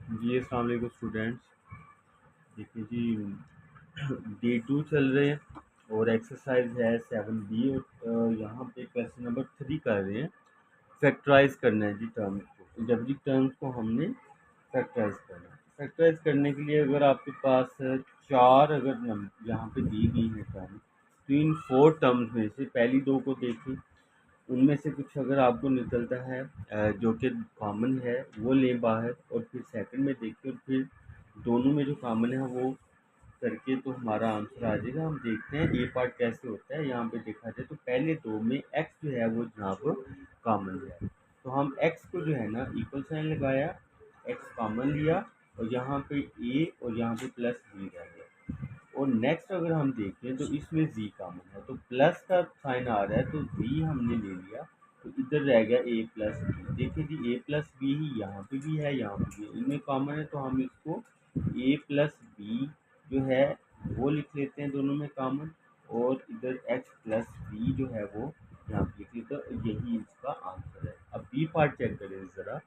जी अस्सलाम वालेकुम स्टूडेंट्स। देखिए जी डे 2 चल रहे हैं और एक्सरसाइज है 7B और यहाँ पे क्वेश्चन नंबर 3 कर रहे हैं। फैक्टराइज करना है जी टर्म्स को, जब जी टर्म्स को हमने फैक्टराइज करना है। फैक्टराइज करने के लिए अगर आपके पास चार अगर यहाँ पे दी गई है टर्म, तो इन 4 टर्म्स में से पहली दो को देखें, उनमें से कुछ अगर आपको निकलता है जो कि कॉमन है वो लें बाहर, और फिर सेकंड में देखिए और फिर दोनों में जो कॉमन है वो करके तो हमारा आंसर आ जाएगा। हम देखते हैं ये पार्ट कैसे होता है। यहाँ पे देखा जाए तो पहले दो में एक्स जो है वो जनाब कॉमन है, तो हम एक्स को जो है ना इक्वल साइन लगाया, एक्स कॉमन लिया और यहाँ पे ए और यहाँ पे प्लस बी रह गया। और नेक्स्ट अगर हम देखें तो इसमें जी कॉमन है, तो प्लस का साइन आ रहा है तो जी हमने ले लिया, तो इधर रह गया ए प्लस बी। देखिए जी ए प्लस बी ही यहाँ पे भी है, यहाँ पे भी है, इनमें कॉमन है, तो हम इसको ए प्लस बी जो है वो लिख लेते हैं दोनों में कॉमन, और इधर एक्स प्लस बी जो है वो यहाँ पे लिख लेते हैं, तो यही इसका आंसर है। अब बी पार्ट चेक करें ज़रा।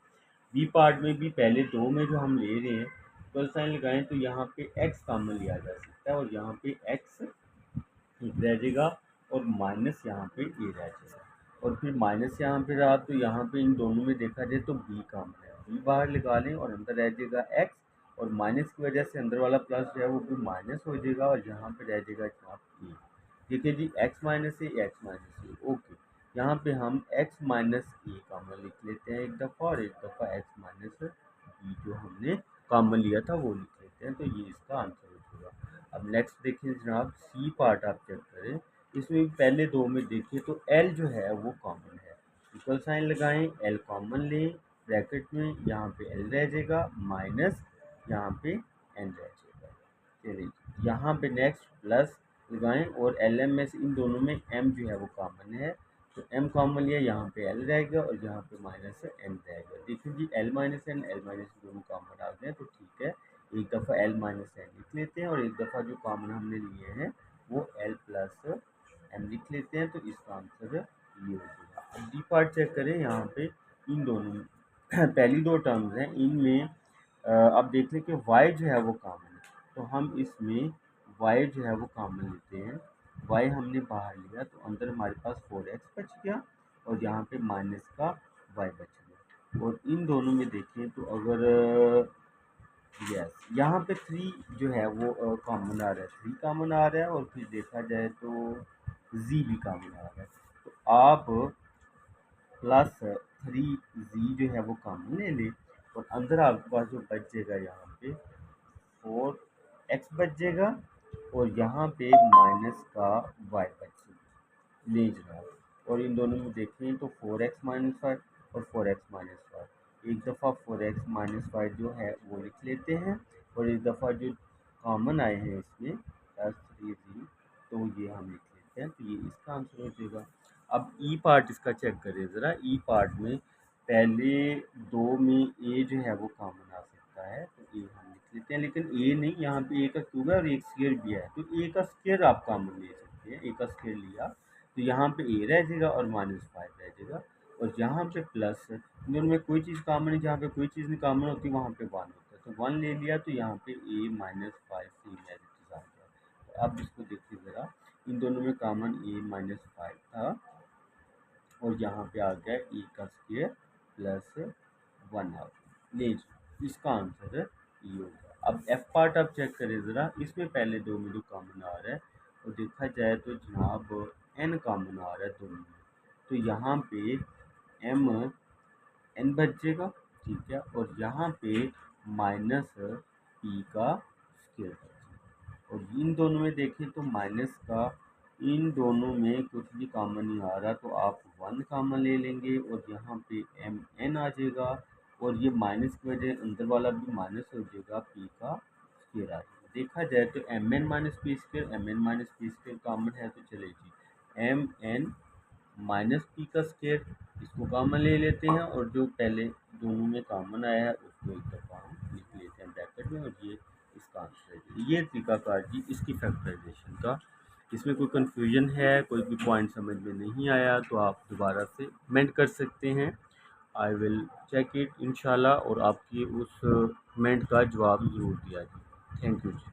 बी पार्ट में भी पहले दो में जो हम ले रहे हैं इक्वल साइन लगाएं, तो यहाँ पे एक्स कॉमन लिया जा सकता है और यहाँ पे एक्स रह जाएगा और माइनस यहाँ पे ए रह जाएगा, और फिर माइनस यहाँ पे रहा तो यहाँ पे इन दोनों में देखा जाए तो बी कॉमन है, बी बाहर निकाल लें और अंदर रह जाएगा एक्स, और माइनस की वजह से अंदर वाला प्लस जो है वो भी माइनस हो जाएगा और यहाँ पे रह जाएगा जनाब ए। देखिए जी एक्स माइनस ए, एक्स माइनस ए, ओके। यहाँ पे हम एक्स माइनस ए कॉमन लिख लेते हैं एक दफ़ा, और एक दफ़ा एक्स माइनस बी जो हमने कॉमन लिया था वो लिख लेते हैं, तो ये इसका आंसर हो जाएगा। अब नेक्स्ट देखिए जनाब सी पार्ट आप चेक करें। इसमें भी पहले दो में देखिए तो एल जो है वो कॉमन है, इक्वल साइन लगाएं, एल कॉमन लें, ब्रैकेट में यहाँ पे एल रह जाएगा माइनस यहाँ पे एन रह जाएगा। चलिए यहाँ पे नेक्स्ट प्लस लगाएं और एल एम में से इन दोनों में एम जो है वो कॉमन है, तो एम कॉमन लिया, यहाँ पे एल रहेगा और यहाँ पे माइनस एन रहेगा। देखिए जी L minus N, L minus दोनों कॉमन आ गए, तो ठीक है, एक दफ़ा एल माइनस एन लिख लेते हैं और एक दफ़ा जो कॉमन हमने लिए हैं वो एल प्लस एम लिख लेते हैं, तो इसका आंसर ये हो जाएगा। अब डी पार्ट चेक करें। यहाँ पे इन दोनों में पहली दो टर्म्स हैं, इनमें अब देख लें कि वाई जो है वो कॉमन है, तो हम इसमें वाई जो है वो कॉमन लेते हैं। वाई हमने बाहर लिया तो अंदर हमारे पास 4x बच गया और यहाँ पे माइनस का वाई बच गया, और इन दोनों में देखें तो अगर यस यहाँ पे 3 जो है वो कॉमन आ रहा है, 3 कॉमन आ रहा है, और फिर देखा जाए तो जी भी कॉमन आ रहा है, तो आप प्लस 3 जी जो है वो कॉमन ले लें और अंदर आपके पास जो बच जाएगा यहाँ पे 4x बच जाएगा और यहाँ पे माइनस का y बच ले जनाब। और इन दोनों में देखें तो 4x माइनस वाई और 4x माइनस वाई, एक दफ़ा 4x माइनस वाई जो है वो लिख लेते हैं, और एक दफ़ा जो कॉमन आए हैं इसमें प्लस 3 तो ये हम लिख लेते हैं, तो ये इसका आंसर हो जाएगा। अब ई पार्ट इसका चेक करें ज़रा। ई पार्ट में पहले दो में ए जो है वो कॉमन आ सकता है, तो ए हम लिख लेते हैं, लेकिन ए नहीं, यहाँ पे ए का क्यूब है और एक स्क्वायर भी है, तो ए का स्क्वायर आप कॉमन ले सकते हैं। ए का स्क्वायर लिया तो यहाँ पे ए रह जाएगा और -5 रह जाएगा, और यहाँ पे प्लस इन दोनों में कोई चीज़ कॉमन है, जहाँ पे कोई चीज़ नहीं कॉमन होती वहाँ पे 1 होता है, तो 1 ले लिया तो यहाँ पे ए -5 सेम एज इट इज़ आ गया। तो अब इसको देखिए ज़रा, इन दोनों में कॉमन ए -5 था और यहाँ पे आ गया ए का स्क्वायर प्लस 1 आ गया। ले जाओ, इसका आंसर ये होगा। अब एफ पार्ट आप चेक करें ज़रा। इसमें पहले दो में जो कॉमन आ रहा है और देखा जाए तो जनाब एन कॉमन आ रहा है दोनों में, तो यहाँ पे एम एन बचेगा, ठीक है, और यहाँ पे माइनस पी का स्क्वायर बचेगा, और इन दोनों में देखें तो माइनस का, इन दोनों में कुछ भी कॉमन नहीं आ रहा, तो आप 1 कॉमन ले लेंगे और यहाँ पे एम एन आ जाएगा, और ये माइनस की वजह अंदर वाला भी माइनस हो जाएगा, पी का स्क्वायर आ जाएगा। देखा जाए तो M N minus P square, M N minus P square common है, तो चले जी एम एन माइनस पी का स्क्वायर इसको कॉमन ले लेते हैं, और जो पहले दोनों में कॉमन आया है उसको एक दफ़ा हम लिख लेते हैं ब्रैकेट में, और ये इसका आंसर है। ये तरीकाकार जी इसकी फैक्टराइजेशन का। इसमें कोई कन्फ्यूजन है, कोई भी पॉइंट समझ में नहीं आया तो आप दोबारा से कमेंट कर सकते हैं, आई विल चेक इट इंशाल्लाह और आपकी उस कमेंट का जवाब ज़रूर दिया जाए। Thank you ji.